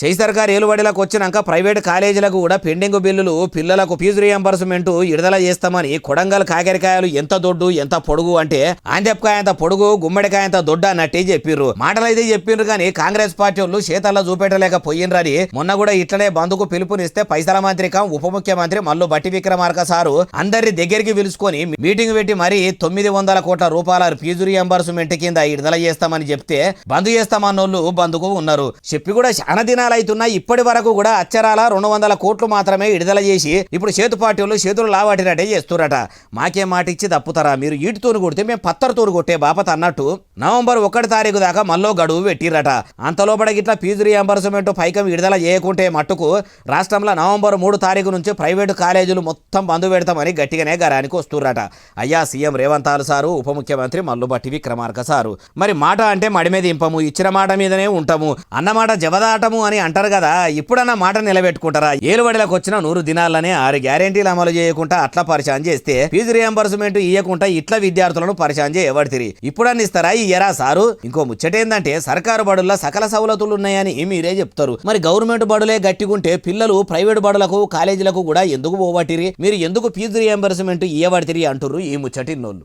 చేయి సర్కార్ ఏలుబడిలకు వచ్చినాక ప్రైవేట్ కాలేజీలకు కూడా పెండింగ్ బిల్లులు పిల్లలకు ఫీజు రియంబర్స్మెంట్ విడుదల చేస్తామని కొడంగల్ కాకరకాయలు ఎంత దొడ్డు ఎంత పొడుగు అంటే ఆందెప్కాయ అంత పొడుగు గుమ్మడికాయ అంత దొడ్డు అన్నట్టే చెప్పిర్రు. మాటలైతే చెప్పిండ్రు కానీ కాంగ్రెస్ పార్టీ వాళ్ళు చేతల్లో చూపెట్టలేకపోయినరని మొన్న కూడా ఇట్లనే బంధుకు పిలుపునిస్తే పైసల మంత్రి ఉప ముఖ్యమంత్రి మల్లు బట్టి విక్రమార్క సారు అందరి దగ్గరికి పిలుచుకొని మీటింగ్ పెట్టి మరి 900 కోట్ల రూపాయల ఫీజు రియంబర్స్మెంట్ కింద విడుదల చేస్తామని చెప్తే బంద్ చేస్తామన్నోళ్ళు బంధుకు ఉన్నారు. చెప్పి కూడా చాలా దినాలు అవుతున్నాయి. ఇప్పటి వరకు కూడా అచ్చరాల 200 కోట్లు మాత్రమే విడుదల చేసి ఇప్పుడు చేతు పార్టీ వాళ్ళు చేతులు లావాటినట్టే చేస్తురట. మాకే మాట ఇచ్చి తప్పుతారా మీరు? ఈటుతూరు కొడితే మేము పత్తరుతూరు కొట్టే బాపత అన్నట్టు నవంబర్ 1 తారీఖు దాకా మళ్ళీ గడువు పెట్టిరట. అంతలోపల గిట్లా ఫీజు రియంబర్స్మెంట్ పైకం విడుదల చేయకుంటే మట్టుకు రాష్ట్రంలో నవంబర్ 3 తారీఖు నుంచి ప్రైవేటు కాలేజీలు మొత్తం బంద్ పెడతామని గట్టిగానే గరానికి వస్తురట. అయ్యా సీఎం రేవంత్ సారు, ఉప ముఖ్యమంత్రి మల్లు బట్టి విక్రమార్క సారు, మరి మాట అంటే మడిమీద ఇంపము, ఇచ్చిన మాట మీదనే ఉంటాము, అన్నమాట జవదాటము అని అంటారు కదా. ఇప్పుడన్న మాట నిలబెట్టుకుంటారా? ఏలుబడిలకు వచ్చిన 100 దినాలనే 6 గ్యారెంటీలు అమలు చేయకుండా అట్లా పరిశాన్ చేస్తే ఫీజు రియంబర్స్మెంట్ ఇయ్యకుండా ఇట్లా విద్యార్థులను పరిశాన్ చేయబడితిరి. ఇప్పుడన్న ఇస్తారా ఇయ్యరా సారు? ఇంకో ముచ్చటేందంటే సర్కారు బడుల్లో సకల సవలతులు ఉన్నాయని మీరే చెప్తారు. మరి గవర్నమెంట్ బడులే గట్టిగుంటే పిల్లలు ప్రైవేట్ బడులకు కాలేజీలకు కూడా ఎందుకు పోబట్టిరి? మీరు ఎందుకు ఫీజు రియంబర్స్మెంట్ ఇయ్యబడితిరి అంటుర్రు ఈ ముచ్చటిన్నోళ్ళు.